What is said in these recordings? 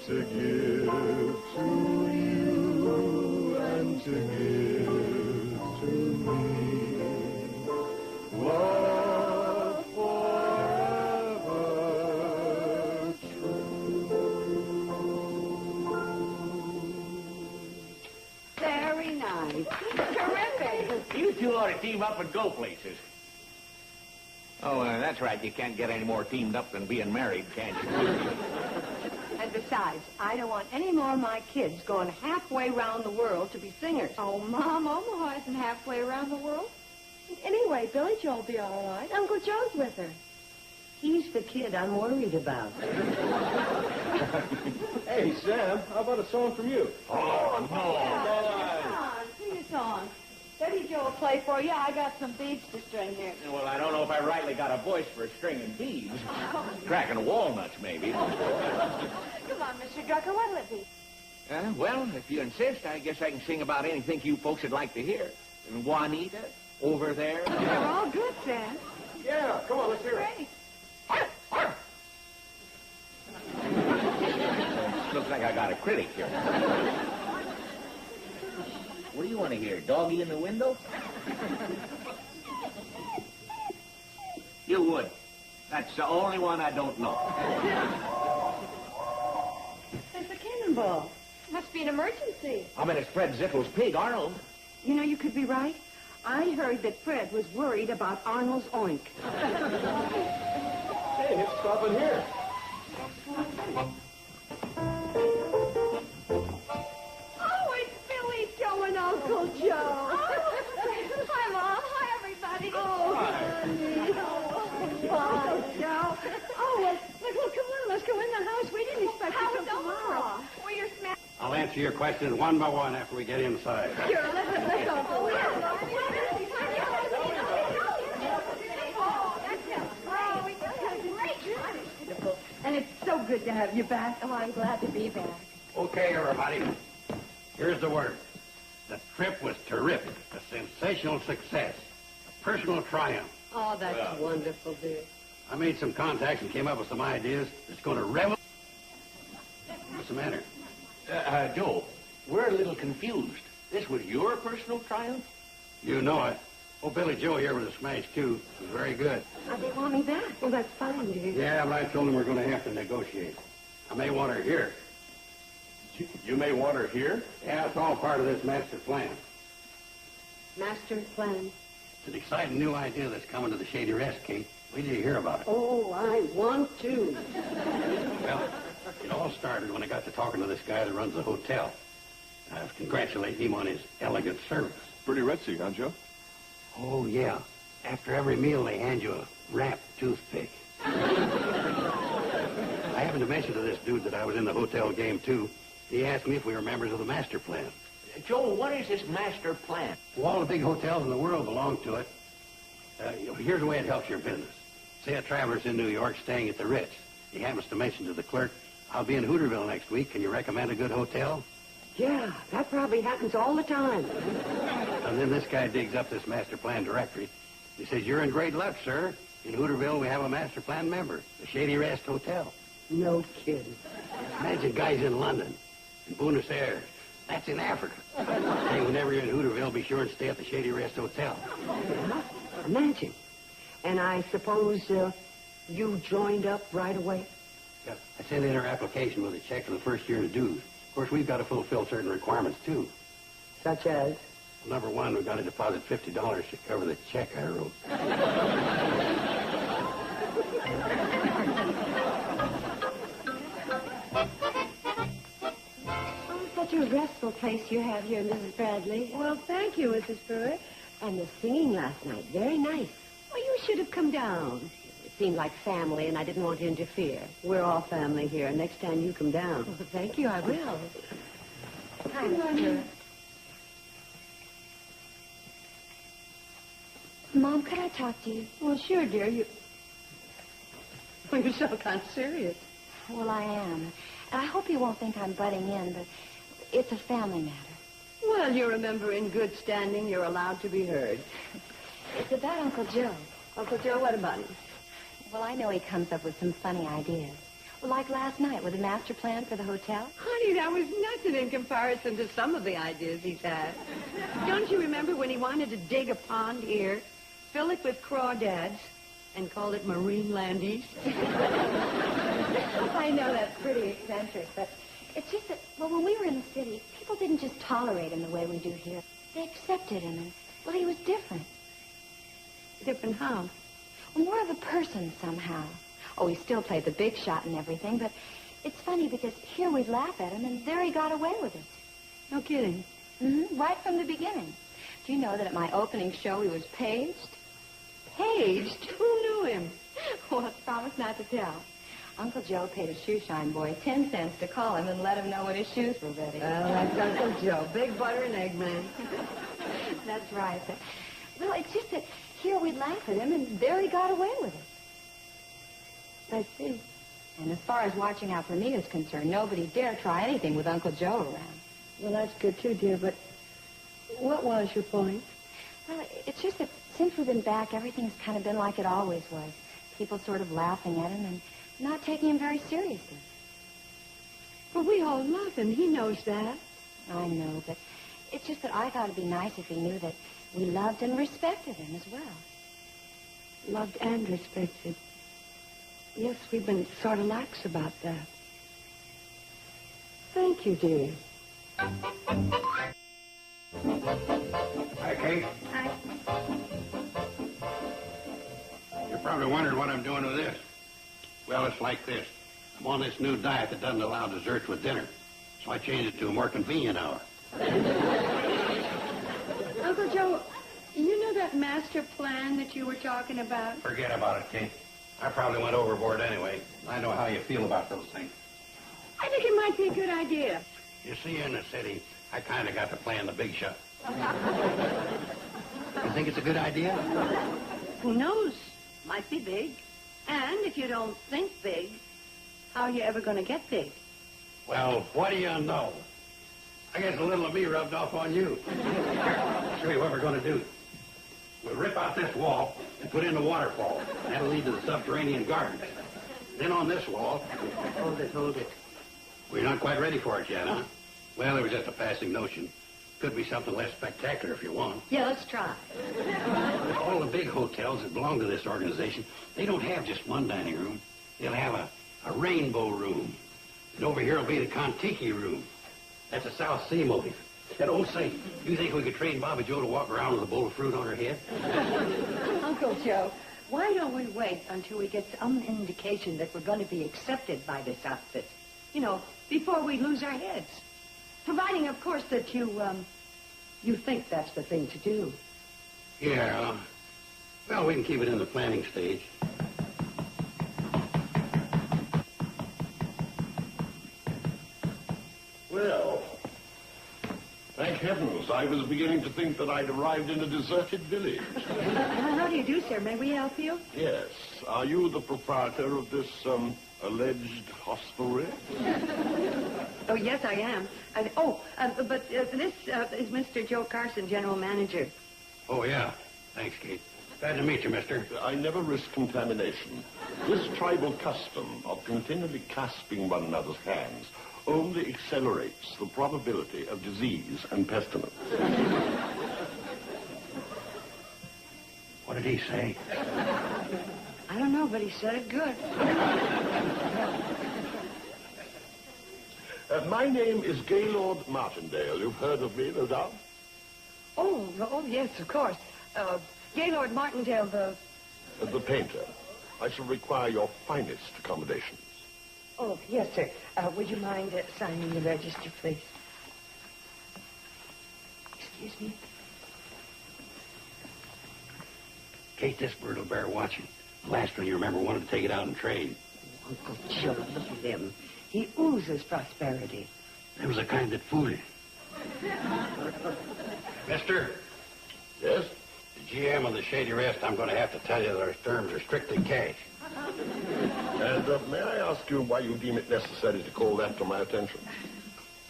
to give to you and to give to me. Love forever true. Very nice. Terrific. You two ought to team up and go places. Oh, that's right. You can't get any more teamed up than being married, can you? And besides, I don't want any more of my kids going halfway around the world to be singers. Oh, Mom, Omaha isn't halfway around the world. Anyway, Billy Joe will be all right. Uncle Joe's with her. He's the kid I'm worried about. Hey, Sam, how about a song from you? Oh, no. Come on, sing a song. Betty Joe will play for you. I got some beads to string here. Well, I don't know if I rightly got a voice for stringing beads. Cracking walnuts, maybe. Come on, Mr. Drucker, what'll it be? Well, if you insist, I guess I can sing about anything you folks would like to hear. And Juanita, over there. They're all good, Sam. Yeah, come on, let's hear it. Great. Looks like I got a critic here. What do you want to hear? Doggy in the window? You would. That's the only one I don't know. It's a cannonball. Must be an emergency. I mean, it's Fred Zickel's pig, Arnold. You know, you could be right. I heard that Fred was worried about Arnold's oink. Hey, let's stop in here. Oh, it's Billy Joe and Uncle Joe. Hi, Mom. Hi, everybody. Oh, honey. Oh, Joe. Oh, well, come on. Let's go in the house. We didn't expect you to come tomorrow. Well, you're smashed. I'll answer your questions one by one after we get inside. Sure, let's go. And it's so good to have you back. Oh, I'm glad to be back. Okay, everybody. Here's the word. The trip was terrific. A sensational success. A personal triumph. Oh, that's wonderful, dear. I made some contacts and came up with some ideas that's going to revel. What's the matter? Joe, we're a little confused. This was your personal triumph? You know it. Oh, Billy Joe here was a smash, too. It was very good. Oh, they want me back. Well, that's fine, dear. Yeah, but I told him we're going to have to negotiate. I may want her here. You may want her here? Yeah, it's all part of this master plan. Master plan. It's an exciting new idea that's coming to the Shady Rest, Kate. Wait till you hear about it. Oh, I want to. Well, it all started when I got to talking to this guy that runs the hotel. I was congratulating him on his elegant service. Pretty ritzy, huh, Joe? Oh, yeah. After every meal, they hand you a wrapped toothpick. I happened to mention to this dude that I was in the hotel game, too. He asked me if we were members of the master plan. Joe, what is this master plan? Well, all the big hotels in the world belong to it. Here's the way it helps your business. Say a traveler's in New York staying at the Ritz. He happens to mention to the clerk, I'll be in Hooterville next week. Can you recommend a good hotel? Yeah, that probably happens all the time. And then this guy digs up this master plan directory. He says, you're in great luck, sir. In Hooterville, we have a master plan member, the Shady Rest Hotel. No kidding. Imagine guys in London, in Buenos Aires. That's in Africa. Hey, whenever you're in Hooterville, be sure and stay at the Shady Rest Hotel. Yeah, imagine. And I suppose you joined up right away? Yeah, I sent in our application with a check for the first year of dues. Of course, we've got to fulfill certain requirements, too. Such as? Well, number one, we've got to deposit $50 to cover the check I wrote. Oh, such a restful place you have here, Mrs. Bradley. Well, thank you, Mrs. Pruitt. And the singing last night, very nice. Well, you should have come down. It seemed like family, and I didn't want to interfere. We're all family here. Next time you come down. Well, thank you, I will. Hi, Mr. Mom, could I talk to you? Well, sure, dear. Well, you're so kind of serious. Well, I am. And I hope you won't think I'm butting in, but it's a family matter. Well, you remember in good standing, you're allowed to be heard. It's about Uncle Joe. Uncle Joe, what about him? Well, I know he comes up with some funny ideas. Like last night with the master plan for the hotel? Honey, that was nothing in comparison to some of the ideas he's had. Don't you remember when he wanted to dig a pond here, fill it with crawdads, and call it Marine Land East? I know that's pretty eccentric, but it's just that, well, when we were in the city, people didn't just tolerate him the way we do here. They accepted him, and, well, he was different. Different how? Well, more of a person somehow. Oh, he still played the big shot and everything, but it's funny because here we'd laugh at him, and there he got away with it. No kidding. Mm-hmm. Right from the beginning. Do you know that at my opening show he was paged? Paged? Who knew him? Well, promise not to tell. Uncle Joe paid a shoe shine boy 10 cents to call him and let him know when his shoes were ready. Well, that's Uncle Joe. Big butter and egg man. That's right. But, well, it's just that here we'd laugh at him, and there he got away with it. I see. And as far as watching out for me is concerned, nobody dare try anything with Uncle Joe around. Well, that's good, too, dear, but what was your point? Well, it's just that since we've been back, everything's kind of been like it always was. People sort of laughing at him and not taking him very seriously. Well, we all love him. He knows that. I know, but it's just that I thought it'd be nice if he knew that we loved and respected him as well. Loved and respected. Yes, we've been sort of lax about that. Thank you, dear. Hi, Kate. Hi. You're probably wondering what I'm doing with this. Well, it's like this. I'm on this new diet that doesn't allow desserts with dinner, so I changed it to a more convenient hour. Uncle Joe, you know that master plan that you were talking about? Forget about it, Kate. I probably went overboard anyway. I know how you feel about those things. I think it might be a good idea. You see, in the city, I kind of got to play in the big shot. You think it's a good idea? Who knows? Might be big. And if you don't think big, how are you ever going to get big? Well, what do you know? I guess a little of me rubbed off on you. I'll show you what we're going to do. We'll rip out this wall and put in a waterfall. That'll lead to the subterranean gardens. Then on this wall... Hold it, hold it. We're not quite ready for it yet, huh? Well, it was just a passing notion. Could be something less spectacular if you want. Yeah, let's try. All the big hotels that belong to this organization, they don't have just one dining room. They'll have a rainbow room. And over here will be the Kon-Tiki room. That's a South Sea motive. And oh, say, you think we could train Bobby Joe to walk around with a bowl of fruit on her head? Uncle Joe, why don't we wait until we get some indication that we're going to be accepted by this outfit? You know, before we lose our heads. Providing, of course, that you think that's the thing to do. Yeah. Well, we can keep it in the planning stage. Well, thank heavens, I was beginning to think that I'd arrived in a deserted village. How do you do, sir? May we help you? Yes. Are you the proprietor of this, alleged hostelry? Oh, yes, I am. But this is Mr. Joe Carson, general manager. Oh, yeah. Thanks, Kate. Glad to meet you, mister. I never risk contamination. This tribal custom of continually clasping one another's hands only accelerates the probability of disease and pestilence. What did he say? I don't know, but he said it good. My name is Gaylord Martindale. You've heard of me, no doubt? Oh, yes, of course. Gaylord Martindale, The painter. I shall require your finest accommodations. Oh, yes, sir. Would you mind signing the register, please? Excuse me. Kate, this bird will bear watching. The last one, you remember, wanted to take it out and trade. Uncle Joe, look at him. He oozes prosperity. That was the kind that fooled you. Mister, Yes? the GM of the Shady Rest, I'm going to have to tell you that our terms are strictly cash. And may I ask you why you deem it necessary to call that to my attention?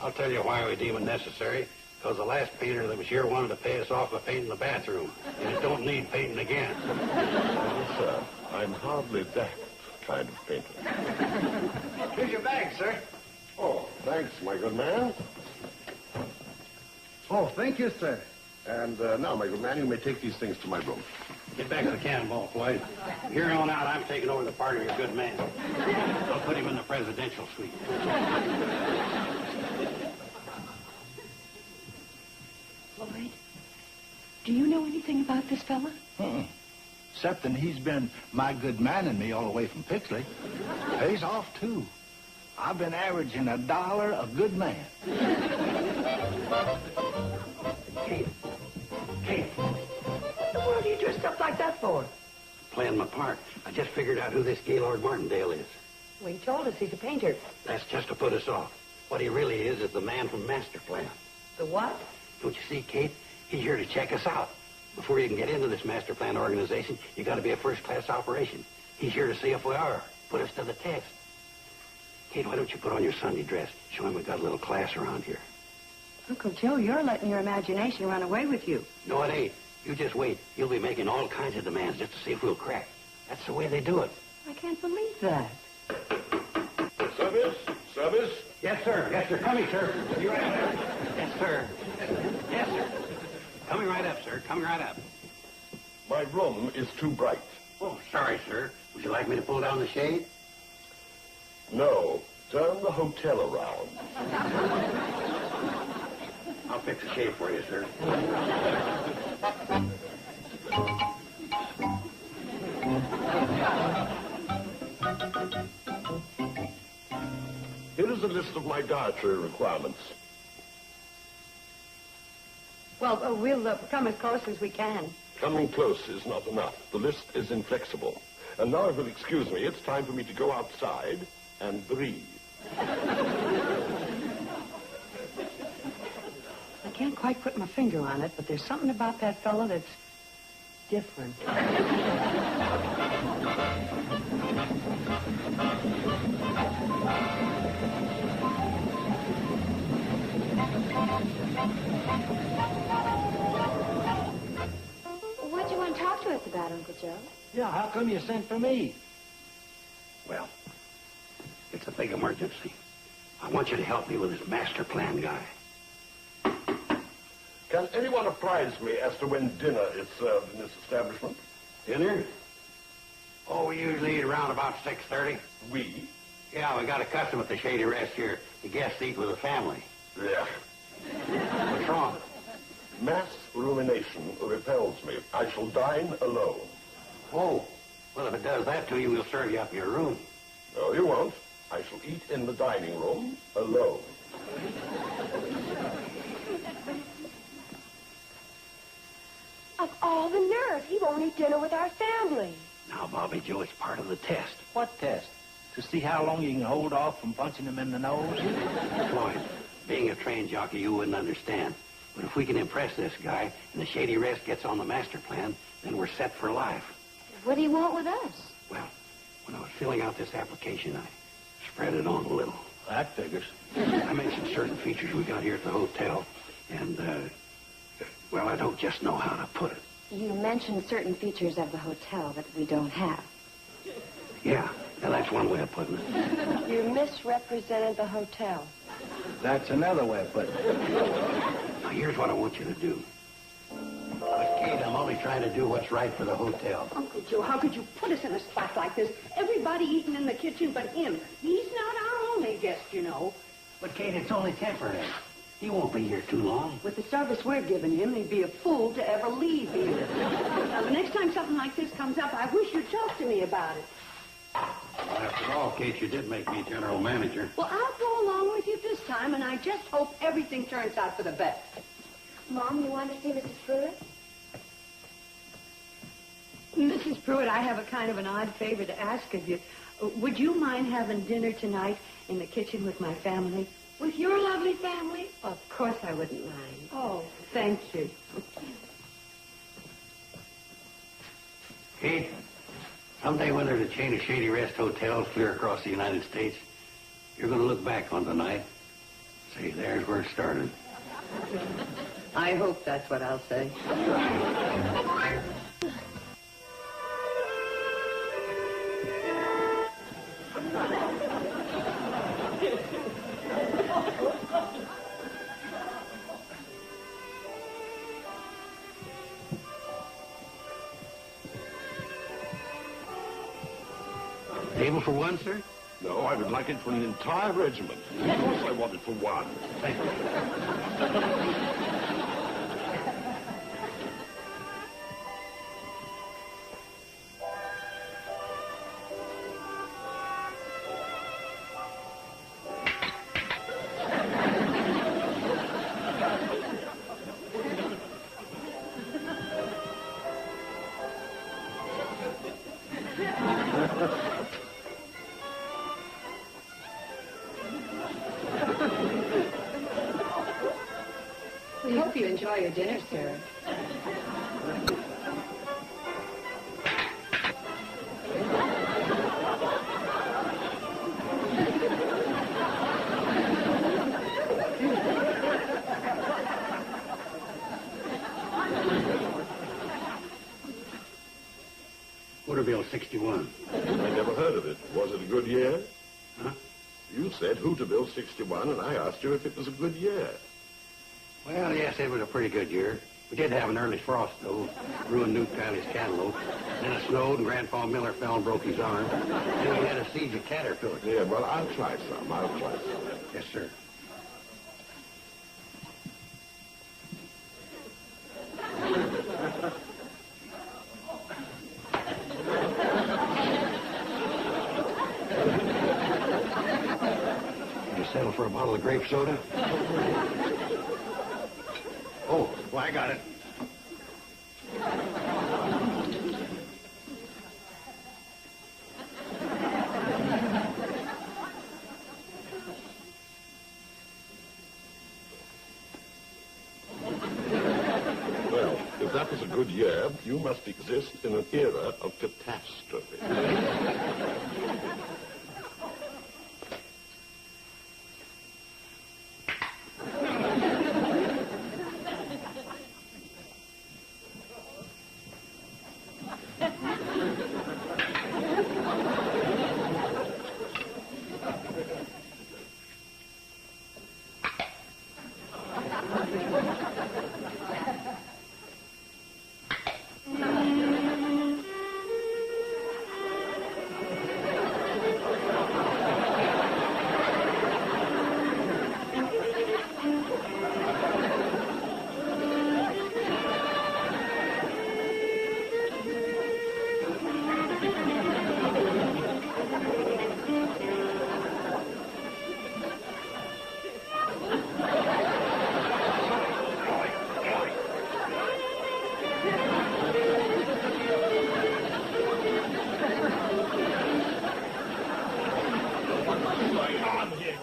I'll tell you why we deem it necessary. Because the last painter that was here wanted to pay us off by painting the bathroom. And it don't need painting again. Well, sir, I'm hardly that kind of painter. Here's your bag, sir. Oh, thanks, my good man. Oh, thank you, sir. And now, my good man, you may take these things to my room. Get back to the cannonball, Floyd. Here on out, I'm taking over the part of your good man. I'll put him in the presidential suite. Floyd, do you know anything about this fella? Excepting he's been my good man and me all the way from Pixley. Pays off, too. I've been averaging $1 a good man. Kate. Kate. What the world are you dressed up like that for? Playing my part. I just figured out who this Gaylord Martindale is. Well, he told us he's a painter. That's just to put us off. What he really is the man from Master Plan. The what? Don't you see, Kate? He's here to check us out. Before you can get into this Master Plan organization, you got to be a first-class operation. He's here to see if we are. Put us to the test. Kate, why don't you put on your Sunday dress? Show him we got a little class around here. Uncle Joe, you're letting your imagination run away with you. No, it ain't. You just wait. You'll be making all kinds of demands just to see if we'll crack. That's the way they do it. I can't believe that. Service? Service? Yes, sir. Yes, sir. Coming, sir. You right up. Yes, sir. Yes, sir. Coming right up, sir. Coming right up. My room is too bright. Oh, sorry, sir. Would you like me to pull down the shade? No. Turn the hotel around. I'll fix the shade for you, sir. Here is a list of my dietary requirements. Well, we'll come as close as we can. Coming close is not enough. The list is inflexible. And now, if you'll excuse me, it's time for me to go outside and breathe. I can't quite put my finger on it, but there's something about that fella that's different. What do you want to talk to us about, Uncle Joe? Yeah, how come you sent for me? Well, it's a big emergency. I want you to help me with this Master Plan guy. Can anyone apprise me as to when dinner is served in this establishment? Dinner? Oh, we usually eat around about 6:30. We? Yeah, we got a custom at the Shady Rest here. The guests eat with the family. Yeah. What's wrong? Mass rumination repels me. I shall dine alone. Oh, well, if it does that to you, we'll serve you up in your room. No, you won't. I shall eat in the dining room alone. Of all the nerve, he won't eat dinner with our family. Now, Bobby Joe, it's part of the test. What test? To see how long you can hold off from punching him in the nose? Floyd, being a train jockey, you wouldn't understand. But if we can impress this guy and the Shady Rest gets on the Master Plan, then we're set for life. What do you want with us? Well, when I was filling out this application, I spread it on a little. That figures. I mentioned certain features we got here at the hotel, and, well, I don't just know how to put it. You mentioned certain features of the hotel that we don't have. Yeah, well, that's one way of putting it. You misrepresented the hotel. That's another way of putting it. Now, here's what I want you to do. But, Kate, I'm only trying to do what's right for the hotel. Uncle Joe, how could you put us in a spot like this? Everybody eating in the kitchen but him. He's not our only guest, you know. But, Kate, it's only temporary. He won't be here too long. With the service we're giving him, he'd be a fool to ever leave here. Now, the next time something like this comes up, I wish you'd talk to me about it. Well, after all, Kate, you did make me general manager. Well, I'll go along with you this time, and I just hope everything turns out for the best. Mom, you want to see Mrs. Pruitt? Mrs. Pruitt, I have a kind of an odd favor to ask of you. Would you mind having dinner tonight in the kitchen with my family? With your lovely family? Of course I wouldn't mind. Oh, thank you. Kate, someday when there's a chain of Shady Rest hotels clear across the United States, you're going to look back on tonight and say, there's where it started. I hope that's what I'll say. Table for one, sir? No, I would like it for an entire regiment. Of course I want it for one. Thank you. We hope you enjoy your dinner, sir. Hooterville 61. I never heard of it. Was it a good year? Huh? You said Hooterville 61, and I asked you if it was a good year. Well, yes, it was a pretty good year. We did have an early frost, though. Ruined Newt County's cantaloupe. Then it snowed, and Grandpa Miller fell and broke his arm. Then we had a siege of caterpillars. Yeah, well, I'll try some. I'll try some. Yes, sir. You settle for a bottle of grape soda? Oh, well, I got it. Well, if that was a good year, you must exist in an era of catastrophe.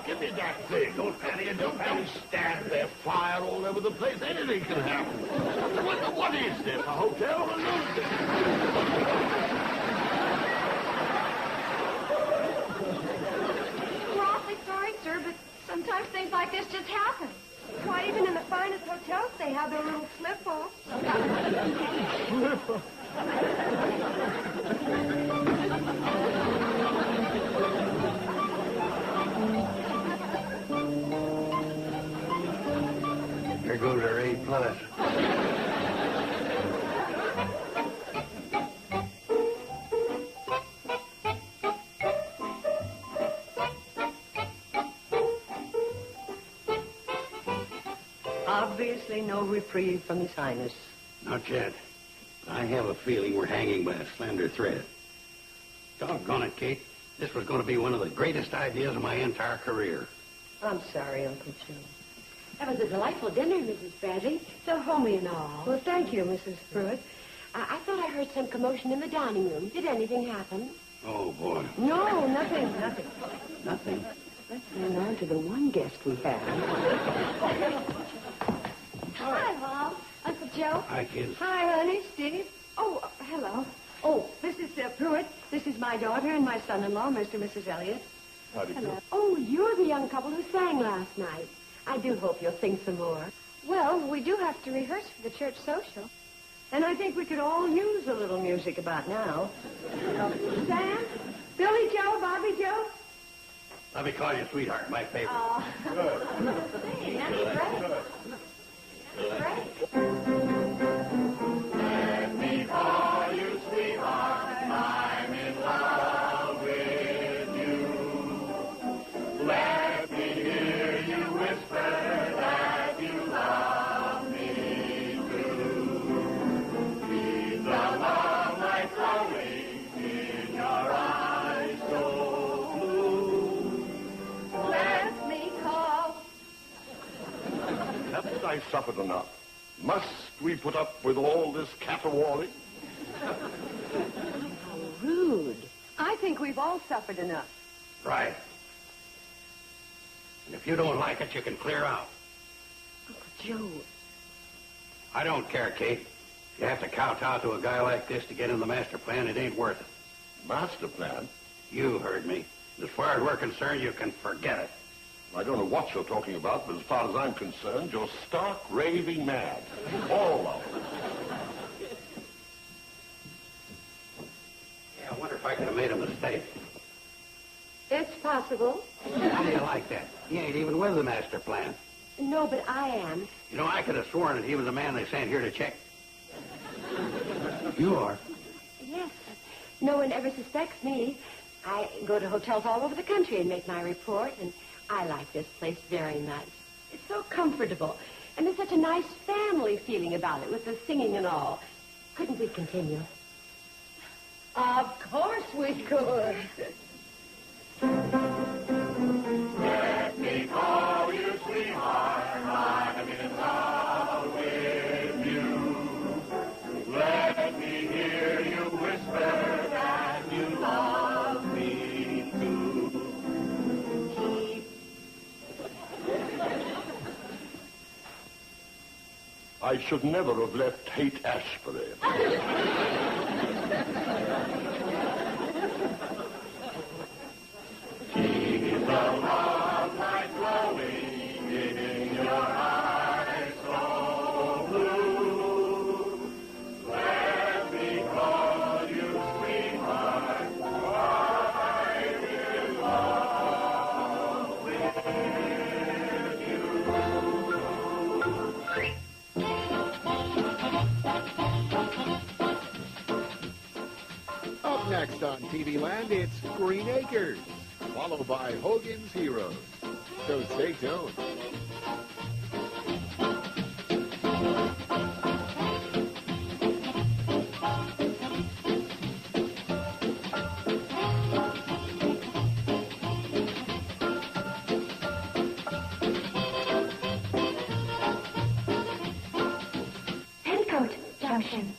Give me that thing. Don't panic. Stand there. Fire all over the place. Anything can happen. What is this? A hotel or a lunatic? We're awfully sorry, sir, but sometimes things like this just happen. Why, even in the finest hotels, they have their little slip-offs. There goes our A+. Obviously no reprieve from His Highness. Not yet. I have a feeling we're hanging by a slender thread. Doggone it, Kate. This was going to be one of the greatest ideas of my entire career. I'm sorry, Uncle Joe. That was a delightful dinner, Mrs. Bradley. So homey and all. Well, thank you, Mrs. Pruitt. I thought I heard some commotion in the dining room. Did anything happen? Oh, boy. No, nothing. Nothing. Let's hang on to the one guest we have. Hi, Bob. Uncle Joe. Hi, kids. Hi, honey, Steve. Oh, hello. Oh, this is Pruitt. This is my daughter and my son-in-law, Mr. and Mrs. Elliott. Hello. Oh, you're the young couple who sang last night. I do hope you'll sing some more. Well, we do have to rehearse for the church social. And I think we could all use a little music about now. Sam? Billy Joe? Bobby Joe? Let me call you sweetheart, my favorite. Hey, that's great. That's great. Let me call you sweetheart. I'm in love with suffered enough? Must we put up with all this caterwauling? How rude. I think we've all suffered enough. Right. And if you don't like it, you can clear out. Uncle Joe. I don't care, Kate. If you have to kowtow to a guy like this to get in the master plan, it ain't worth it. Master plan? You heard me. As far as we're concerned, you can forget it. I don't know what you're talking about, but as far as I'm concerned, you're stark raving mad. All of it. Yeah, I wonder if I could have made a mistake. It's possible. How do you like that? He ain't even with the master plan. No, but I am. You know, I could have sworn that he was the man they sent here to check. You are. Yes. No one ever suspects me. I go to hotels all over the country and make my report, and I like this place very much. It's so comfortable, and there's such a nice family feeling about it with the singing and all. Couldn't we continue? Of course we could. Let me call you sweetheart, I'm in love with you. Let me hear you whisper that you love me too. I should never have left Haight-Ashbury. Keep the love light glowing in your eyes so blue. Let me call you sweetheart. I will love with you. Up next on TV Land, it's Green Acres, followed by Hogan's Heroes. So stay tuned. Petticoat Junction.